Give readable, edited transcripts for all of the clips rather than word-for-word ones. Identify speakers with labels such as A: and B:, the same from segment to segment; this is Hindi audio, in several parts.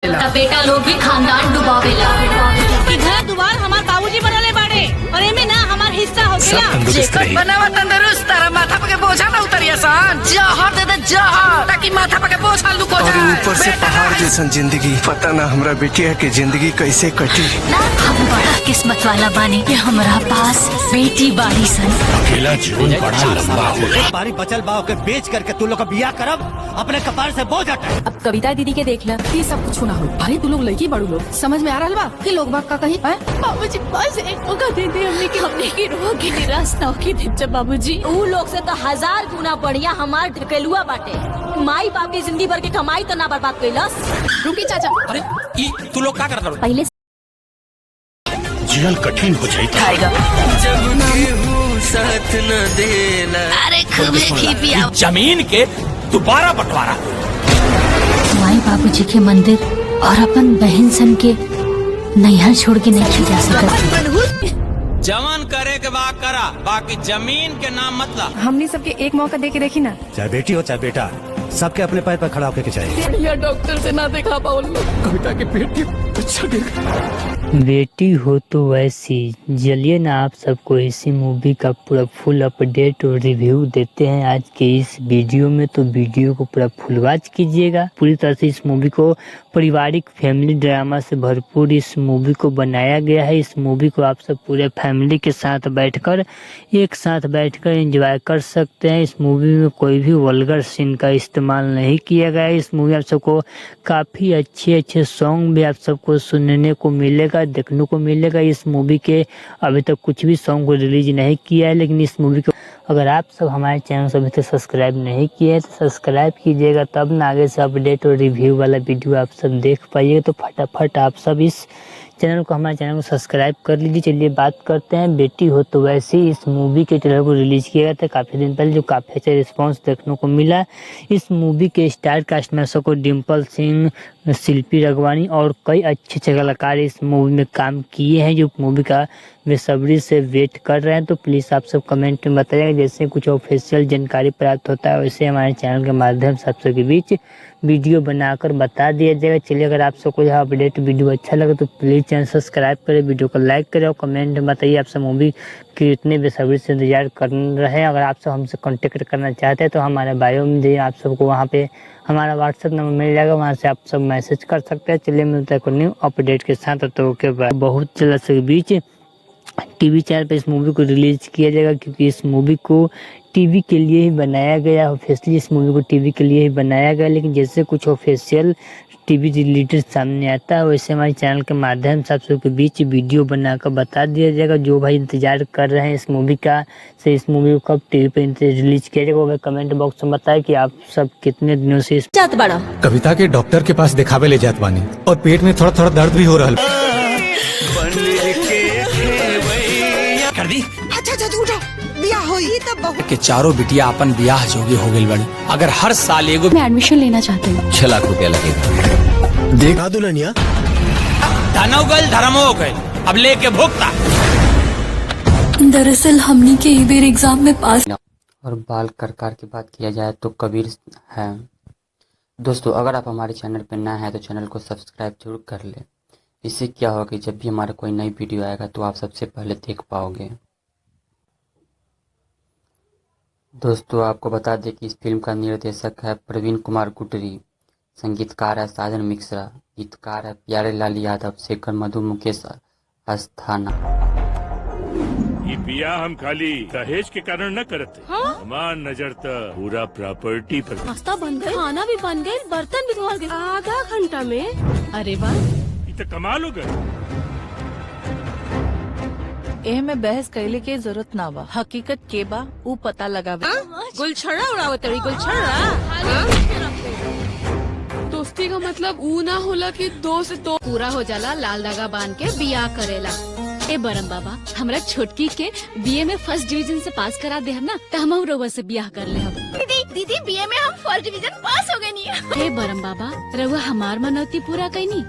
A: बेटा लोग भी खानदान डुबावेला
B: कि घर दुआर हमार बाबूजी बनले बाड़े और एमे ना हमार हिस्सा हो गया।
C: जेकर बनावा तंदुरुस्त तारा माथा पे बोझा ना उतरिया सान। जहर दे दे जहर ताकि माथा पे बोझा लुको
D: और
C: जाए।
D: ऊपर से पहाड़ जैसन जिंदगी। पता ना हमरा बेटिया के जिंदगी कैसे कटी।
A: हम बड़ा किस्मत वाला बानी कि हमरा पास बेटी बाड़ी सन।
E: अकेला जीवन बड़ा लंबा हो।
F: एक बारी बचल बाव के बेच करके तू लोग का बियाह करब अपने कपार से बोझ हटाए।
G: अब कविता दीदी के देख ला ये सब कुछ ना हो भाई। तू लोग लड़की बड़ू लोग समझ में आ रहा बा कि लोग बाग का कहीं
A: बाबूजी बस एक मौका दे दे हमने की रोह की निराश ना होगी दीप बाबूजी।
B: ऊ लोग से तो 1000 गुना बढ़िया हमार ढकेलुआ बाटे। माई बाप की जिंदगी भर के कमाई तो ना बर्बाद कैलस।
G: रुकी चाचा।
E: अरे तू लोग क्या करता हो?
A: पहले
E: जीवन कठिन हो जाए।
C: साथ न देना।
A: अरे खूबे खी पिया।
E: जमीन के दोबारा बंटवारा।
A: माई बाबूजी के मंदिर और अपन बहन सन के नैहर छोड़ के नहीं जा सकत।
H: जवान करे के बाद करा, बाकी जमीन के नाम मतलब।
G: हमने सबके एक मौका दे के देखी ना।
F: चाहे बेटी हो चाहे बेटा, सबके अपने पैर पर खड़ा होकर के चाहिए।
G: डॉक्टर से ना देखा पाओ
D: कविता के पेट के अच्छा
I: बेटी हो तो वैसी। चलिए ना आप सबको इसी मूवी का पूरा फुल अपडेट और रिव्यू देते हैं आज के इस वीडियो में। तो वीडियो को पूरा फुल वॉच कीजिएगा। पूरी तरह से इस मूवी को पारिवारिक फैमिली ड्रामा से भरपूर इस मूवी को बनाया गया है। इस मूवी को आप सब पूरे फैमिली के साथ बैठकर एक साथ बैठकर एंजॉय कर सकते हैं। इस मूवी में कोई भी वल्गर सीन का इस्तेमाल नहीं किया गया है। इस मूवी आप सबको काफ़ी अच्छे अच्छे सॉन्ग भी आप सबको सुनने को मिलेगा, देखने को मिलेगा। इस मूवी के अभी तक कुछ भी सॉन्ग को रिलीज नहीं किया है, लेकिन इस मूवी को अगर आप सब हमारे चैनल को अभी तक सब्सक्राइब नहीं किए हैं तो सब्सक्राइब कीजिएगा, तब ना आगे से अपडेट और रिव्यू वाला वीडियो आप सब देख पाइएगा। तो फटाफट आप सब इस चैनल को हमारे चैनल को सब्सक्राइब कर लीजिए। चलिए बात करते हैं बेटी हो तो वैसे। इस मूवी के ट्रेलर को रिलीज किया गया था काफ़ी दिन पहले, जो काफ़ी अच्छा रिस्पांस देखने को मिला। इस मूवी के स्टार कास्ट में सबको डिम्पल सिंह, शिल्पी रघवानी और कई अच्छे अच्छे कलाकार इस मूवी में काम किए हैं, जो मूवी का बेसब्री से वेट कर रहे हैं। तो प्लीज़ आप सब कमेंट में बताइएगा। जैसे कुछ ऑफिशियल जानकारी प्राप्त होता है वैसे हमारे चैनल के माध्यम से आप सबके बीच वीडियो बनाकर बता दिया जाएगा। चलिए अगर आप सबको यह अपडेट वीडियो अच्छा लगे तो प्लीज़ चैनल सब्सक्राइब करें, वीडियो को लाइक करें और कमेंट में बताइए आप सब मूवी की इतने बेसब्री से इंतजार कर रहे हैं। अगर आप सब हमसे कॉन्टेक्ट करना चाहते हैं तो हमारे बायो में जाइए, आप सबको वहाँ पे हमारा व्हाट्सएप नंबर मिल जाएगा, वहाँ से आप सब मैसेज कर सकते हैं। चलिए मिलते हैं न्यू अपडेट के साथ। तो ओके बाय। बहुत जल्द से बीच टीवी चैनल पे इस मूवी को रिलीज किया जाएगा, क्योंकि इस मूवी को टीवी के लिए ही बनाया गया। ऑफिशियली इस मूवी को टीवी के लिए ही बनाया गया, लेकिन जैसे कुछ ऑफिशियल टीवी रिलेटेड सामने आता है वैसे हमारे चैनल के माध्यम से आप सबके बीच वीडियो बनाकर बता दिया जाएगा। जो भाई इंतजार कर रहे हैं इस मूवी का से इस मूवी को कब टीवी पे रिलीज किया जाएगा, वो कमेंट बॉक्स में बताएं कि आप सब कितने दिनों से
B: जात बड़ा
J: कविता के डॉक्टर के पास दिखावे ले जात बानी और पेट में थोड़ा थोड़ा दर्द भी हो रहा
H: कर दी
C: अच्छा उठो बियाह होई तो बहुत
H: के चारों बिटिया अपन बियाह जोगी हो गई बड़ी। अगर हर साल एगो
G: मैं एडमिशन लेना चाहती हूँ।
H: 6 लाख रुपया लगेगा।
D: देखा दुल्हनिया
H: धन हो गए धर्म हो गए, अब लेके भुगता।
G: दरअसल हमने के ईबेर एग्जाम में पास
I: और बाल करकार की बात किया जाए तो कबीर है। दोस्तों अगर आप हमारे चैनल पर नए हैं तो चैनल को सब्सक्राइब जरूर कर लें। इससे क्या होगा कि जब भी हमारा कोई नई वीडियो आएगा तो आप सबसे पहले देख पाओगे। दोस्तों आपको बता दें कि इस फिल्म का निर्देशक है प्रवीण कुमार गुटरी, संगीतकार है साजन मिश्रा, गीतकार है प्यारे लाल यादव, शेखर मधु, मुकेश अस्थाना।
E: ये बिया हम खाली दहेज के कारण न करते। हमार नजर तो पूरा प्रॉपर्टी पर।
B: नाश्ता बन गए, खाना भी बन गए, बर्तन भी धोल गए आधा घंटा में। अरे वाह
E: तो कमाल हो गए।
C: एह में बहस कैले के जरूरत ना बा। हकीकत के बा ऊ पता लगावे।
B: गुलछड़ा उड़ावत रही गुलछड़ा।
G: दोस्ती का मतलब ऊ ना होला कि दो से दो पूरा हो जाला लाल धागा बांध के बियाह करेला।
A: ए बरम बाबा हमरा छोटकी के बीए में फर्स्ट डिवीजन से पास करा दे ना तो हम रउआ से बियाह कर ले।
B: दीदी बीए में हम फर्स्ट डिवीजन पास हो गए नहीं।
A: हे बरम बाबा रउआ हमार मनौती पूरा कैनी,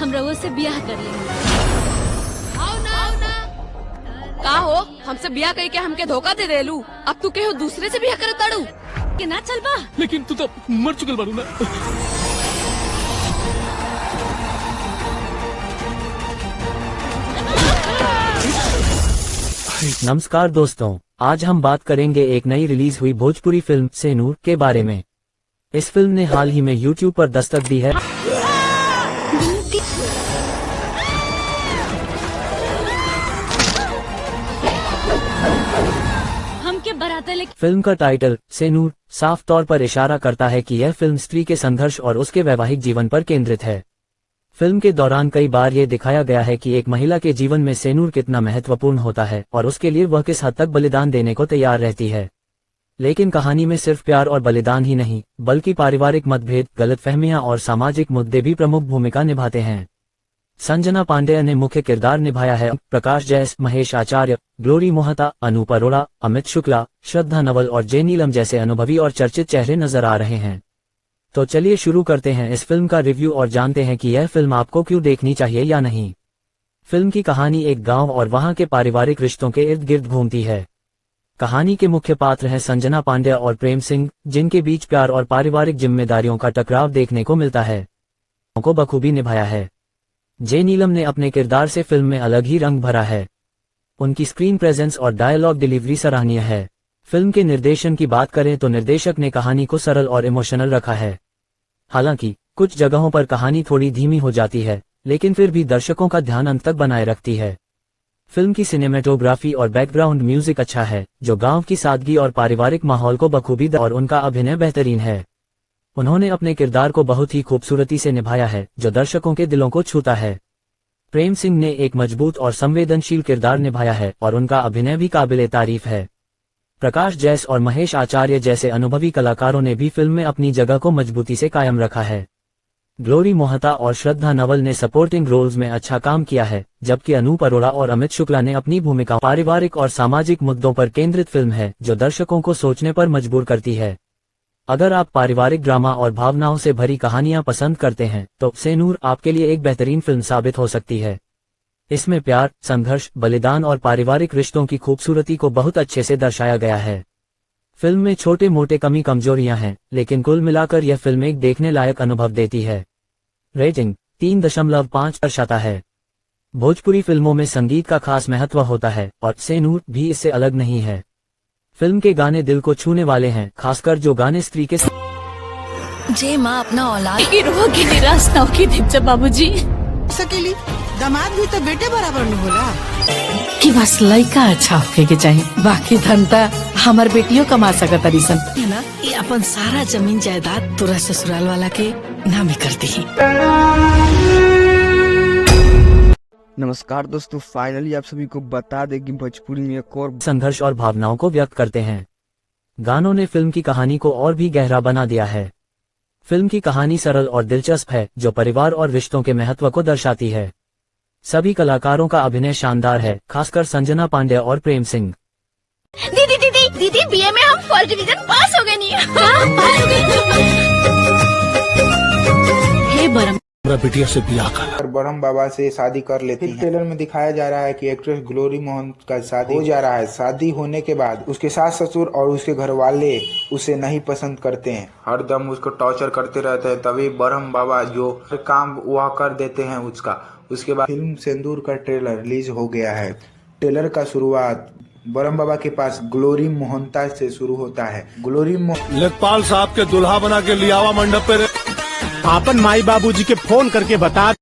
A: हम रउआ से बियाह कर ले।
G: का हो हमसे बियाह करके हमके धोखा दे देलू, अब तू के दूसरे से बियाह करत ताड़ू
A: के ना चल बा।
J: लेकिन तू तो मर चुकल बारू ना।
K: नमस्कार दोस्तों, आज हम बात करेंगे एक नई रिलीज हुई भोजपुरी फिल्म सेनूर के बारे में। इस फिल्म ने हाल ही में YouTube पर दस्तक दी है। फिल्म का टाइटल सेनूर साफ तौर पर इशारा करता है कि यह फिल्म स्त्री के संघर्ष और उसके वैवाहिक जीवन पर केंद्रित है। फिल्म के दौरान कई बार ये दिखाया गया है कि एक महिला के जीवन में सेनूर कितना महत्वपूर्ण होता है और उसके लिए वह किस हद तक बलिदान देने को तैयार रहती है। लेकिन कहानी में सिर्फ प्यार और बलिदान ही नहीं, बल्कि पारिवारिक मतभेद, गलतफहमियां और सामाजिक मुद्दे भी प्रमुख भूमिका निभाते हैं। संजना पांडेय ने मुख्य किरदार निभाया है। प्रकाश जैस, महेश आचार्य, ग्लोरी मोहता, अनूप अरोड़ा, अमित शुक्ला, श्रद्धा नवल और जे नीलम जैसे अनुभवी और चर्चित चेहरे नजर आ रहे हैं। तो चलिए शुरू करते हैं इस फिल्म का रिव्यू और जानते हैं कि यह फिल्म आपको क्यों देखनी चाहिए या नहीं। फिल्म की कहानी एक गांव और वहां के पारिवारिक रिश्तों के इर्द गिर्द घूमती है। कहानी के मुख्य पात्र हैं संजना पांडेय और प्रेम सिंह, जिनके बीच प्यार और पारिवारिक जिम्मेदारियों का टकराव देखने को मिलता है। को बखूबी निभाया है। जे नीलम ने अपने किरदार से फिल्म में अलग ही रंग भरा है। उनकी स्क्रीन प्रेजेंस और डायलॉग डिलीवरी सराहनीय है। फिल्म के निर्देशन की बात करें तो निर्देशक ने कहानी को सरल और इमोशनल रखा है। हालांकि कुछ जगहों पर कहानी थोड़ी धीमी हो जाती है, लेकिन फिर भी दर्शकों का ध्यान अंत तक बनाए रखती है। फिल्म की सिनेमेटोग्राफी और बैकग्राउंड म्यूजिक अच्छा है, जो गांव की सादगी और पारिवारिक माहौल को बखूबी और उनका अभिनय बेहतरीन है। उन्होंने अपने किरदार को बहुत ही खूबसूरती से निभाया है, जो दर्शकों के दिलों को छूता है। प्रेम सिंह ने एक मजबूत और संवेदनशील किरदार निभाया है और उनका अभिनय भी काबिले तारीफ है। प्रकाश जैस और महेश आचार्य जैसे अनुभवी कलाकारों ने भी फिल्म में अपनी जगह को मजबूती से कायम रखा है। ग्लोरी मोहता और श्रद्धा नवल ने सपोर्टिंग रोल्स में अच्छा काम किया है, जबकि अनूप अरोड़ा और अमित शुक्ला ने अपनी भूमिका। पारिवारिक और सामाजिक मुद्दों पर केंद्रित फिल्म है, जो दर्शकों को सोचने पर मजबूर करती है। अगर आप पारिवारिक ड्रामा और भावनाओं से भरी कहानियां पसंद करते हैं तो सेनूर आपके लिए एक बेहतरीन फिल्म साबित हो सकती है। इसमें प्यार, संघर्ष, बलिदान और पारिवारिक रिश्तों की खूबसूरती को बहुत अच्छे से दर्शाया गया है। फिल्म में छोटे मोटे कमी कमजोरियां हैं, लेकिन कुल मिलाकर यह फिल्म एक देखने लायक अनुभव देती है। रेटिंग 3.5 दर्शाता है। भोजपुरी फिल्मों में संगीत का खास महत्व होता है और सेनूर भी इससे अलग नहीं है। फिल्म के गाने दिल को छूने वाले हैं, खासकर जो गाने स्त्री के
C: जे माँ अपना औलाद
B: की रोह की निराश ना की दीप बाबूजी
C: सकेली, दामाद भी तो बेटे बराबर न होला।
L: कि बस लड़का अच्छा होके के चाहिए, बाकी धनता हमार बेटियों कमा सकत अरिसन है ना। ये अपन सारा जमीन जायदाद तोरा ससुराल वाला के नाम ही करती है।
M: नमस्कार दोस्तों, फाइनली आप सभी को बता दें कि भोजपुरी में एक और
K: संघर्ष और भावनाओं को व्यक्त करते हैं। गानों ने फिल्म की कहानी को और भी गहरा बना दिया है। फिल्म की कहानी सरल और दिलचस्प है, जो परिवार और रिश्तों के महत्व को दर्शाती है। सभी कलाकारों का अभिनय शानदार है, खासकर संजना पांडेय और प्रेम सिंह।
B: दीदी बीए में हम फर्स्ट डिवीजन पास हो गए। हे बरम
N: बिटिया से बियाह कर
O: और बरहम बाबा से शादी कर लेती है। ट्रेलर में दिखाया जा रहा है कि एक्ट्रेस ग्लोरी मोहन का शादी हो जा रहा है। शादी होने के बाद उसके सास ससुर और उसके घर वाले उसे नहीं पसंद करते हैं, हरदम उसको टॉर्चर करते रहते हैं। तभी बरहम बाबा जो काम वह कर देते हैं उसका। उसके बाद फिल्म सेंदूर का ट्रेलर रिलीज हो गया है। ट्रेलर का शुरुआत बरहम बाबा के पास ग्लोरी मोहनता से शुरू होता है। ग्लोरी
N: लेखपाल साहब के दुल्हा बना के लियावा मंडप पे आपन माई बाबूजी के फोन करके बता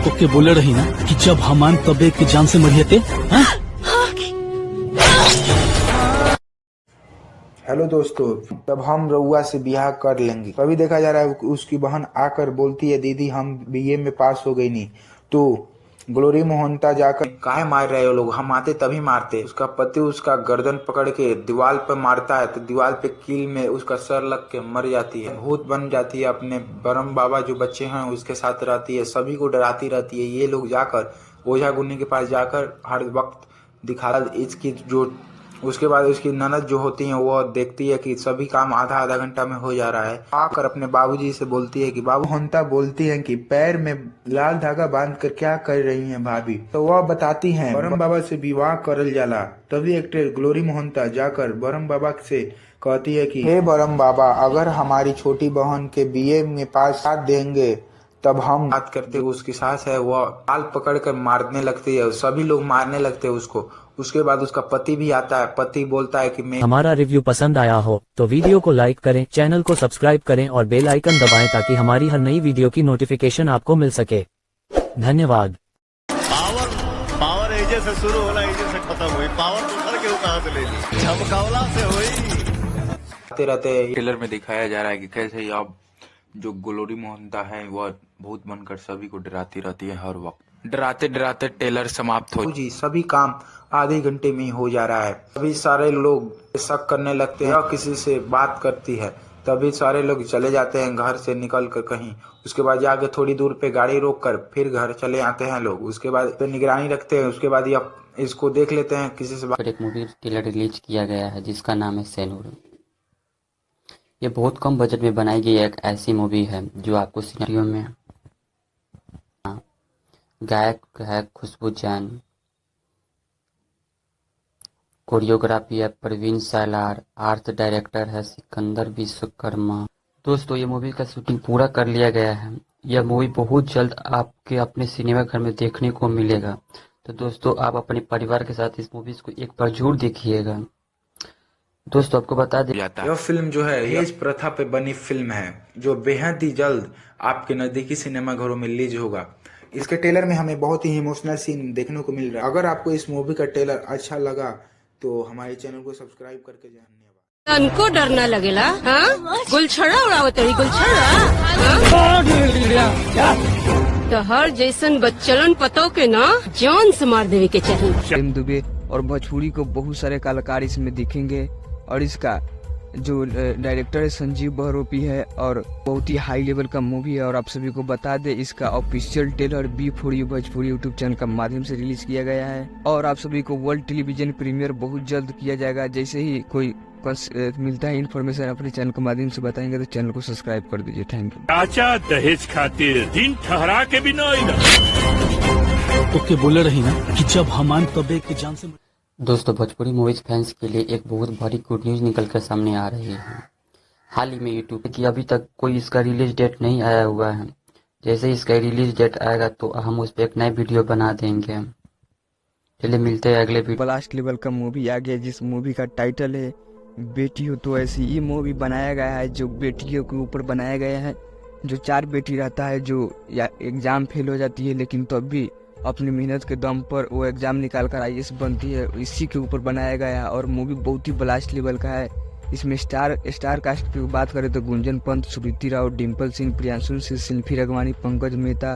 N: तो के बोले रही ना कि जब हमान तबे की जान से मरिए थे।
O: हेलो दोस्तों, तब हम रउआ से ब्याह कर लेंगे। तभी देखा जा रहा है उसकी बहन आकर बोलती है, दीदी हम बीए में पास हो गई नहीं। तो ग्लोरी मोहनता जाकर, काहे मार रहे हो लोग, हम आते तभी मारते। उसका पति उसका गर्दन पकड़ के दीवार पर मारता है तो दीवार पे कील में उसका सर लग के मर जाती है। भूत बन जाती है, अपने बरहम बाबा जो बच्चे हैं उसके साथ रहती है, सभी को डराती रहती है। ये लोग जाकर ओझा गुन्नी के पास जाकर हर वक्त दिखा इसकी जो उसके बाद उसकी ननद जो होती है वो देखती है कि सभी काम आधा घंटा में हो जा रहा है। आकर अपने बाबूजी से बोलती है कि बाबू होनता बोलती है कि पैर में लाल धागा बांध कर क्या कर रही हैं भाभी। तो वह बताती हैं बरहम बाबा से विवाह करल जाला। तभी एक्ट्रेस ग्लोरी मोहनता जाकर बरहम बाबा से कहती है कि हे बरहम बाबा, अगर हमारी छोटी बहन के बीए में पास साथ देंगे तब हम बात करते उसकी सास है वो बाल पकड़ कर मारने लगती है, सभी लोग मारने लगते हैं उसको। उसके बाद उसका पति भी आता है, पति बोलता है कि मैं
K: हमारा रिव्यू पसंद आया हो तो वीडियो को लाइक करें, चैनल को सब्सक्राइब करें और बेल आइकन दबाएं ताकि हमारी हर नई वीडियो की नोटिफिकेशन आपको मिल सके। धन्यवाद।
P: पावर एजे से शुरू होला, एजे से खत्म हुई। पावर उधर के कहां से ले ली? झमकावला से हुई।
O: रहते ट्रेलर में दिखाया जा रहा है कि कैसे अब जो ग्लोरी मोहंता है वह भूत बनकर सभी को डराती रहती है हर वक्त। डराते डराते ट्रेलर समाप्त हो जी, सभी काम आधे घंटे में ही हो जा रहा है। सभी सारे लोग शक करने लगते हैं, किसी से बात करती है तभी सारे लोग चले जाते हैं घर से निकल कर कहीं। उसके बाद जाके थोड़ी दूर पे गाड़ी रोक कर फिर घर चले आते हैं लोग। उसके बाद पे निगरानी रखते हैं, उसके बाद इसको देख लेते हैं किसी से।
Q: एक मूवी ट्रेलर रिलीज किया गया है जिसका नाम है सेनूर। ये बहुत कम बजट में बनाई गई एक ऐसी मूवी है जो आपको सिनेरियो में गायक है खुशबू जैन, कोरियोग्राफी है प्रवीण सैलार, आर्ट डायरेक्टर है सिकंदर विश्वकर्मा। दोस्तों ये मूवी का शूटिंग पूरा कर लिया गया है। यह मूवी बहुत जल्द आपके अपने सिनेमा घर में देखने को मिलेगा। तो दोस्तों आप अपने परिवार के साथ इस मूवी को एक बार जरूर देखिएगा। दोस्तों आपको बता दें
O: यह फिल्म जो है दहेज प्रथा पे बनी फिल्म है जो बेहद ही जल्द आपके नजदीकी सिनेमा घरों में रिलीज होगा। इसके ट्रेलर में हमें बहुत ही इमोशनल सीन देखने को मिल रहा है। अगर आपको इस मूवी का ट्रेलर अच्छा लगा तो हमारे चैनल को सब्सक्राइब करके धन्यवाद।
G: उनको डर ना लगेला, हाँ? गुलछड़ा उड़ावत रही, गुलछड़ा तो हर जैसन बच्चलन पतो के ना जान से मार देवे के चाहिए।
M: प्रेम दुबे और भोजपुरी को बहुत सारे कलाकार इसमें दिखेंगे और इसका जो डायरेक्टर है संजीव बहरोपी है और बहुत ही हाई लेवल का मूवी है। और आप सभी को बता दें इसका official trailer B4U Bhojpuri YouTube channel का माध्यम से रिलीज किया गया है और आप सभी को वर्ल्ड टेलीविजन प्रीमियर बहुत जल्द किया जाएगा। जैसे ही कोई मिलता है इन्फॉर्मेशन अपने चैनल के माध्यम से बताएंगे तो चैनल को सब्सक्राइब कर दीजिए। Thank you.
E: चाचा दहेज खातिर दिन ठहरा के भी ना
N: ओके बोले रही ना कि जब हम तब एक जान से।
Q: दोस्तों भोजपुरी मूवीज फैंस के लिए एक बहुत बड़ी गुड न्यूज निकल कर सामने आ रही है। हाल ही में यूट्यूब की अभी तक कोई इसका रिलीज डेट नहीं आया हुआ है। जैसे इसका रिलीज डेट आएगा तो हम उस पर एक नई वीडियो बना देंगे। चलिए मिलते हैं अगले वीडियो।
M: ब्लास्ट लेवल का मूवी आ गया जिस मूवी का टाइटल है बेटी हो तो ऐसी। ये मूवी बनाया गया है जो बेटियों के ऊपर बनाया गया है। जो 4 बेटी रहता है जो एग्जाम फेल हो जाती है लेकिन तब भी अपनी मेहनत के दम पर वो एग्जाम निकाल कर IAS बनती है, इसी के ऊपर बनाया गया है। और मूवी बहुत ही ब्लास्ट लेवल का है। इसमें स्टार कास्ट की बात करें तो गुंजन पंत, सुकृति राव, डिम्पल सिंह, प्रियांशु सिंह, शिल्पी रगवानी, पंकज मेहता,